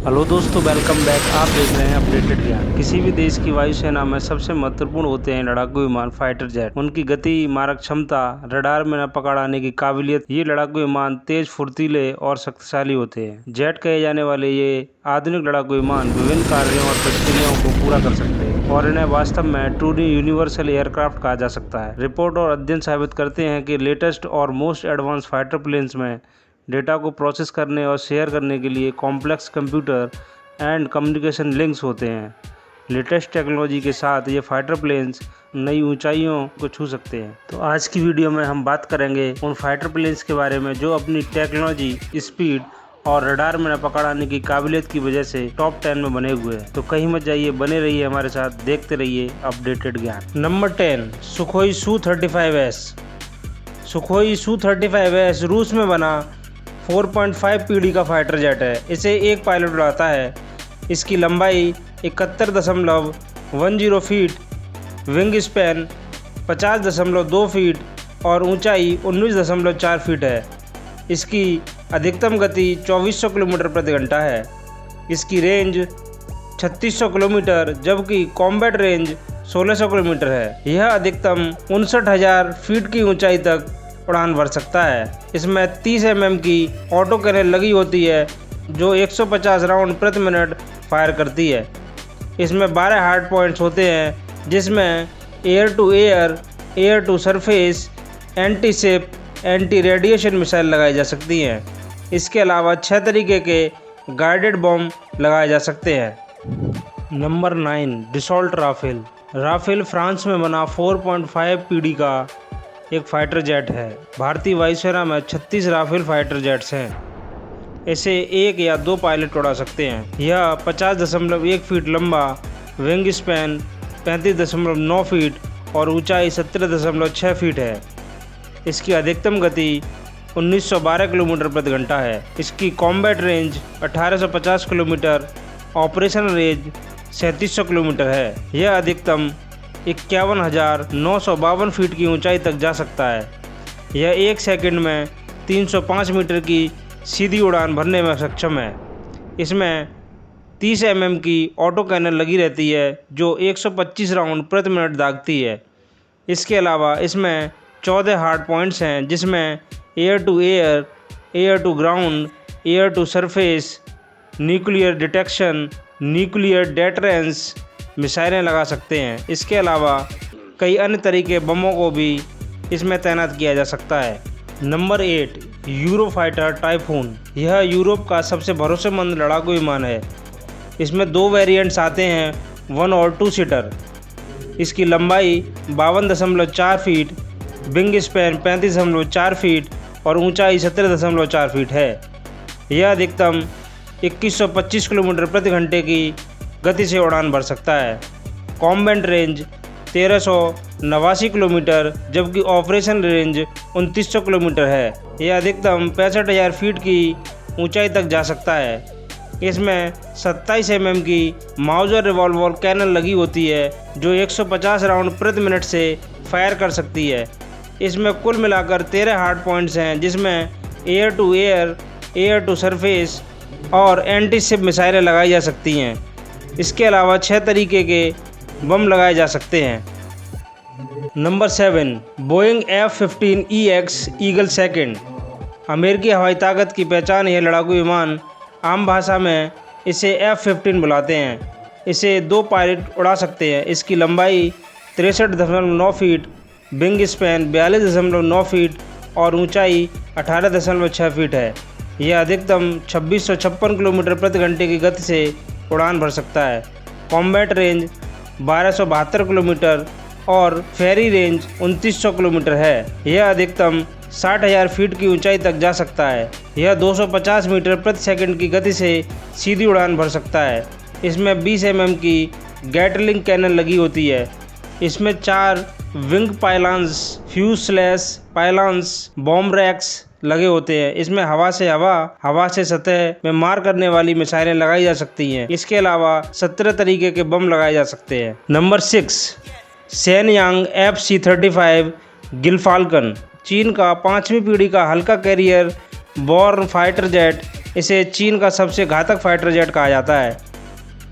Hello दोस्तों, welcome back. आप देख रहे हैं अपडेटेड ज्ञान। किसी भी देश की वायुसेना में सबसे महत्वपूर्ण होते हैं लड़ाकू विमान, फाइटर जेट। उनकी गति, मारक क्षमता, रडार में न पकड़ आने की काबिलियत। ये लड़ाकू विमान तेज, फुर्तीले और शक्तिशाली होते हैं। जेट कहे जाने वाले ये आधुनिक लड़ाकू विमान विभिन्न कार्यों और प्रक्रियाओं को पूरा कर सकते हैं और इन्हें वास्तव में ट्रूली यूनिवर्सल एयरक्राफ्ट कहा जा सकता है। रिपोर्ट और अध्ययन साबित करते हैं कि लेटेस्ट और मोस्ट एडवांस फाइटर प्लेन्स में डेटा को प्रोसेस करने और शेयर करने के लिए complex computer and communication links होते हैं। लेटेस्ट टेक्नोलॉजी के साथ ये फाइटर प्लेन्स नई ऊंचाइयों को छू सकते हैं। तो आज की वीडियो में हम बात करेंगे उन फाइटर प्लेन्स के बारे में जो अपनी टेक्नोलॉजी, स्पीड और रडार में न पकड़ आने की काबिलियत की वजह से टॉप 10 में बने हुए हैं। तो कहीं मत जाइए, बने रहिए हमारे साथ, देखते रहिए अपडेटेड ज्ञान। Number 10, Sukhoi Su-35S। Sukhoi Su-35S रूस में बना 4.5 पीढ़ी का फाइटर जेट है। इसे एक पायलट उड़ाता है। इसकी लंबाई 71.10 फीट, विंग स्पैन 50.2 फीट और ऊंचाई 19.4 फीट है। इसकी अधिकतम गति 2400 किलोमीटर प्रति घंटा है। इसकी रेंज 3600 किलोमीटर जबकि कॉम्बैट रेंज 1600 किलोमीटर है। यह अधिकतम 59,000 फीट की ऊंचाई तक उड़ान भर सकता है। इसमें 30 mm की ऑटो कैनन लगी होती है जो 150 राउंड प्रति मिनट फायर करती है। इसमें 12 हार्ड पॉइंट्स होते हैं जिसमें air to air, air to surface, anti ship, anti radiation missile लगाई जा सकती हैं। इसके अलावा 6 तरीके के गाइडेड बॉम्ब लगाए जा सकते हैं। Number 9, Dassault Rafale. Rafale France में बना 4.5 पीढ़ी का एक फाइटर जेट है। भारतीय वायुसेना में 36 राफेल फाइटर जेट्स हैं। इसे एक या दो पायलट उड़ा सकते हैं। यह 50.1 फीट लंबा, विंग स्पैन 35.9 फीट और ऊंचाई 17.6 फीट है। इसकी अधिकतम गति 1912 किलोमीटर प्रति घंटा है। इसकी combat range 1850 kilometre, operational range 3700 kilometre है। यह अधिकतम 51,952 फीट की ऊंचाई तक जा सकता है। यह 1 सेकंड में 305 मीटर की सीधी उड़ान भरने में सक्षम है। इसमें 30 mm की ऑटो कैनन लगी रहती है जो 125 राउंड प्रति मिनट दागती है। इसके अलावा इसमें 14 हार्ड पॉइंट्स हैं जिसमें air to air, air to ground, air to surface, nuclear detection, nuclear deterrence मिसाइलें लगा सकते हैं। इसके अलावा कई अन्य तरीके बमों को भी इसमें तैनात किया जा सकता है। Number 8, Eurofighter typhoon. यह यूरोप का सबसे भरोसेमंद लड़ाकू विमान है। इसमें 2 वेरिएंट्स आते हैं, 1 और 2 सीटर। इसकी लंबाई 52.4 फीट, विंग स्पैन 35.4 फीट और ऊंचाई 17.4 फीट है। यह अधिकतम 2125 किलोमीटर प्रति घंटे की गति से उड़ान भर सकता है। कॉम्बैट रेंज 1389 किलोमीटर जबकि ऑपरेशन रेंज 2900 किलोमीटर है। यह अधिकतम 65,000 फीट की ऊंचाई तक जा सकता है। इसमें 27 mm की माउजर रिवॉल्वर कैनन लगी होती है जो 150 राउंड प्रति मिनट से फायर कर सकती है। इसमें कुल मिलाकर 13 हार्ड पॉइंट्स हैं जिसमें air to air, air to surface और एंटी शिप मिसाइलें लगाई जा सकती हैं। इसके अलावा 6 तरीके के बम लगाए जा सकते हैं। Number 7, Boeing F-15EX eagle second. अमेरिकी हवाई ताकत की पहचान यह लड़ाकू विमान, आम भाषा में इसे F-15 बुलाते हैं। इसे 2 पायलट उड़ा सकते हैं। इसकी लंबाई 63.9 फीट, विंग स्पैन 42.9 फीट और ऊंचाई 18.6 फीट है। यह अधिकतम 2656 किलोमीटर प्रति घंटे की गति से उड़ान भर सकता है। कॉम्बैट रेंज 1272 किलोमीटर और फेरी रेंज 2900 किलोमीटर है। यह अधिकतम 60,000 फीट की ऊंचाई तक जा सकता है। यह 250 मीटर प्रति सेकंड की गति से सीधी उड़ान भर सकता है। इसमें 20 mm की गैटलिंग कैनन लगी होती है। इसमें 4 विंग पायलॉन्स, फ्यूजलेस पायलॉन्स, बॉम्ब रैक्स लगे होते हैं। इसमें हवा से हवा, हवा से सतह में मार करने वाली मिसाइलें लगाई जा सकती हैं। इसके अलावा 17 तरीके के बम लगाए जा सकते हैं। Number 6, Shenyang FC-35 गिलफाल्कन। चीन का 5वीं पीढ़ी का हल्का कैरियर बॉर्न फाइटर जेट इसे चीन का सबसे घातक फाइटर जेट कहा जाता है।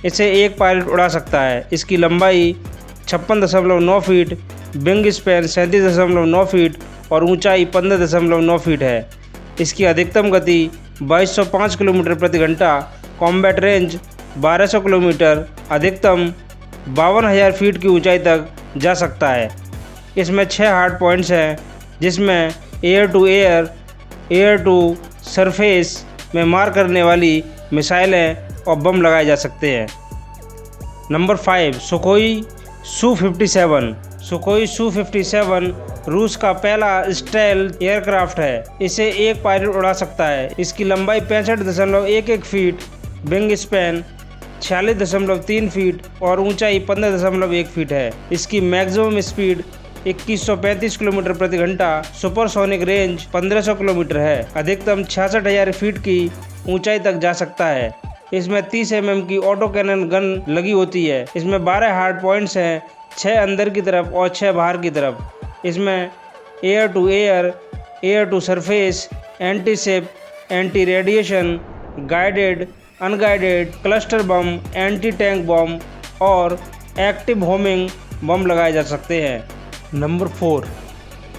इसे एक पायलट उड़ा सकता है। इसकी लंबाई 56.9 फीट, विंग स्पैन 37.9 फीट और ऊंचाई 15.9 फीट है। इसकी अधिकतम गति 2205 किलोमीटर प्रति घंटा, कॉम्बैट रेंज 1200 किलोमीटर, अधिकतम 52,000 फीट की ऊंचाई तक जा सकता है। इसमें 6 हार्ड पॉइंट्स हैं, जिसमें air to air, air to surface में मार करने वाली मिसाइलें और बम लगाए जा सकते हैं। Number 5, Sukhoi Su-57। Sukhoi Su-57 रूस का पहला स्टेल्थ एयरक्राफ्ट है। इसे एक पायलट उड़ा सकता है। इसकी लंबाई 65.11 फीट, विंग स्पैन 46.3 फीट और ऊंचाई 15.1 फीट है। इसकी मैक्सिमम स्पीड 2135 किलोमीटर प्रति घंटा, सुपरसोनिक रेंज 1500 किलोमीटर है। अधिकतम 66,000 फीट की ऊंचाई तक जा सकता है। इसमें 30 mm की ऑटो कैनन गन लगी होती है। इसमें 12 हार्ड पॉइंट्स हैं, 6 अंदर की तरफ और 6 बाहर की तरफ। इसमें air to air, air to surface, anti ship, anti radiation, guided, unguided, cluster bomb, anti tank bomb और एक्टिव होमिंग बम लगाए जा सकते हैं। Number 4,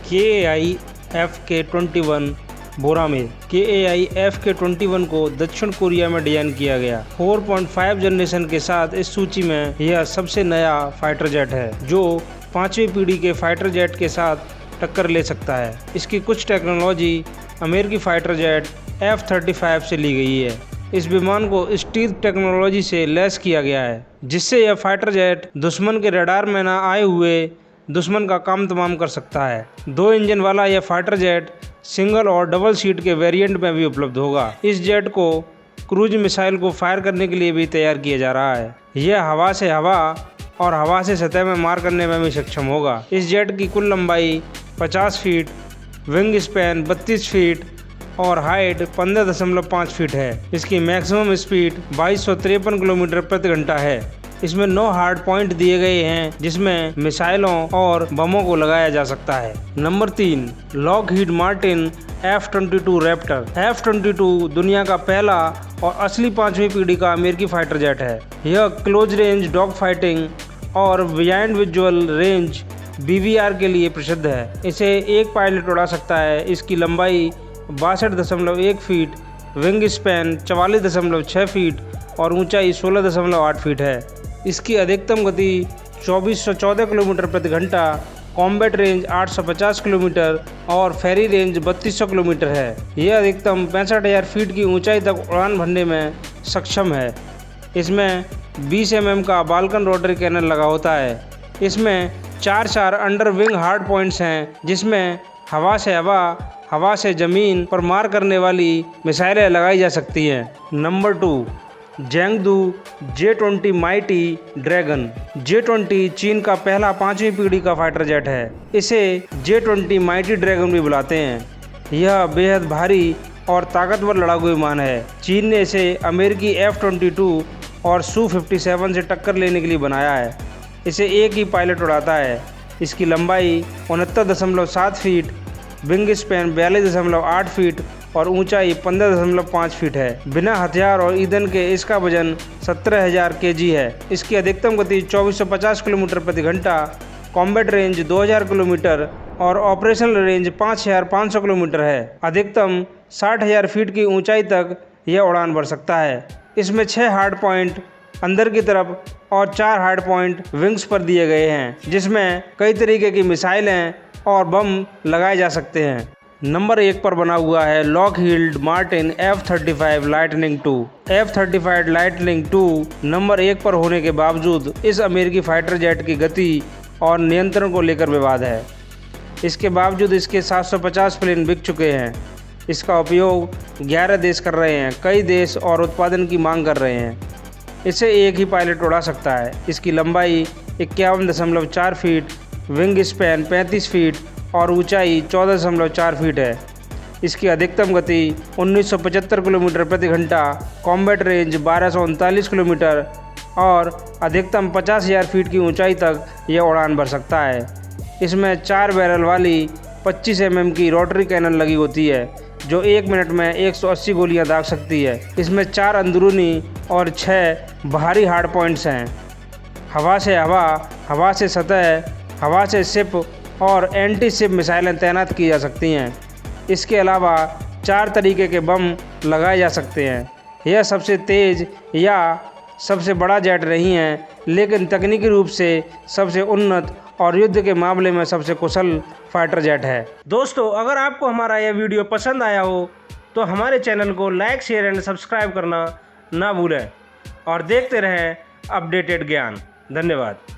KAI FK-21 बोरामिर। KAI FK-21 को दक्षिण कोरिया में डिजाइन किया गया। 4.5 जनरेशन के साथ इस सूची में यह सबसे नया फाइटर जेट है, जो 5वीं पीढ़ी के फाइटर जेट के साथ टक्कर ले सकता है। इसकी कुछ टेक्नोलॉजी अमेरिकी फाइटर जेट F-35 से ली गई है। इस विमान को स्टील्थ टेक्नोलॉजी से लैस किया गया है, जिससे यह फाइटर जेट दुश्मन के रडार में न आए हुए दुश्मन का काम तमाम कर सकता है। 2 इंजन वाला यह फाइटर जेट सिंगल और डबल सीट के वेरिएंट में भी उपलब्ध होगा। इस जेट को क्रूज मिसाइल को फायर करने के लिए भी तैयार किया जा रहा है। यह हवा से हवा और हवा से सतह में मार करने में भी सक्षम होगा। इस जेट की कुल लंबाई 50 फीट, विंग स्पैन 32 फीट और हाइट 15.5 फीट है। इसकी मैक्सिमम स्पीड 2253 किलोमीटर प्रति घंटा है। इसमें 9 हार्ड पॉइंट दिए गए हैं, जिसमें मिसाइलों और बमों को लगाया जा सकता है। Number 3, Lockheed Martin F-22 Raptor. F-22 दुनिया का पहला और असली 5वीं पीढ़ी का अमेरिकी फाइटर जेट है। यह क्लोज रेंज डॉग फाइटिंग और बियॉन्ड विजुअल रेंज BVR के लिए प्रसिद्ध है। इसे एक पायलट उड़ा सकता है। इसकी लंबाई 62.1 फीट, विंग स्पैन 44.6 फीट और ऊंचाई 16.8 फीट है। इसकी अधिकतम गति 2414 किलोमीटर प्रति घंटा, कॉम्बैट रेंज 850 किलोमीटर और फेरी रेंज 3200 किलोमीटर है। यह अधिकतम 65,000 फीट की ऊंचाई तक उड़ान भरने में सक्षम है। इसमें 20 mm का बाल्कन रोटरी कैनन लगा होता है। इसमें 4 अंडर विंग हार्ड पॉइंट्स हैं, जिसमें हवा से हवा, हवा से ज़मीन पर मार करने वाली मिसाइलें लगाई जा सकती हैं। Number 2, जेंगडू J-20 mighty dragon. J-20 चीन का पहला 5वीं पीढ़ी का फाइटर जेट है। इसे J-20 माइटी ड्रैगन भी बुलाते हैं। यह बेहद भारी और ताकतवर लड़ाकू विमान है। चीन ने इसे अमेरिकी F-22 और Su-57 से टक्कर लेने के लिए बनाया है। इसे एक ही पायलट उड़ाता है। इसकी लंबाई 69.7 फीट, विंग स्पैन 42.8 फीट और ऊंचाई 15.5 फीट है। बिना हथियार और ईंधन के इसका वजन 17,000 kg है। इसकी अधिकतम गति 2450 किलोमीटर प्रति घंटा, कॉम्बैट रेंज 2000 किलोमीटर और ऑपरेशनल रेंज 5500 किलोमीटर है। अधिकतम 60,000 फीट की ऊंचाई तक यह उड़ान भर सकता है। इसमें 6 हार्ड पॉइंट अंदर की तरफ और 4 हार्ड पॉइंट विंग्स पर दिए गए हैं, जिसमें कई तरीके की मिसाइलें और बम लगाए जा सकते हैं। नंबर 1 पर बना हुआ है Lockheed Martin F-35 lightning II। F-35 lightning II number 1 पर होने के बावजूद इस अमेरिकी फाइटर जेट की गति और नियंत्रण को लेकर विवाद है। इसके बावजूद इसके 750 प्लेन बिक चुके हैं। इसका उपयोग 11 देश कर रहे हैं। कई देश और उत्पादन की मांग कर रहे हैं। इसे एक ही पायलट उड़ा सकता है। इसकी लंबाई 51.4 फीट, विंग स्पैन 35 फीट और ऊंचाई 14.4 फीट है। इसकी अधिकतम गति 1975 किलोमीटर प्रति घंटा, कॉम्बैट रेंज 1239 किलोमीटर और अधिकतम 50,000 फीट की ऊंचाई तक यह उड़ान भर सकता है। इसमें 4 बैरल वाली 25 mm की रोटरी कैनन लगी होती है। जो 1 मिनट में 180 गोलियां दाग सकती है। इसमें 4 अंदरूनी और 6 बाहरी हार्ड पॉइंट्स हैं। हवा से हवा, हवा से सतह, हवा से शिप और एंटी शिप मिसाइलें तैनात की जा सकती हैं। इसके अलावा 4 तरीके के बम लगाए जा सकते हैं। यह सबसे तेज़ या सबसे बड़ा जेट नहीं है, लेकिन तकनीकी रूप से सबसे उन्नत और युद्ध के मामले में सबसे कुशल फाइटर जेट है। दोस्तों, अगर आपको हमारा यह वीडियो पसंद आया हो तो हमारे चैनल को लाइक, शेयर एंड सब्सक्राइब करना ना भूलें और देखते रहें अपडेटेड ज्ञान। धन्यवाद।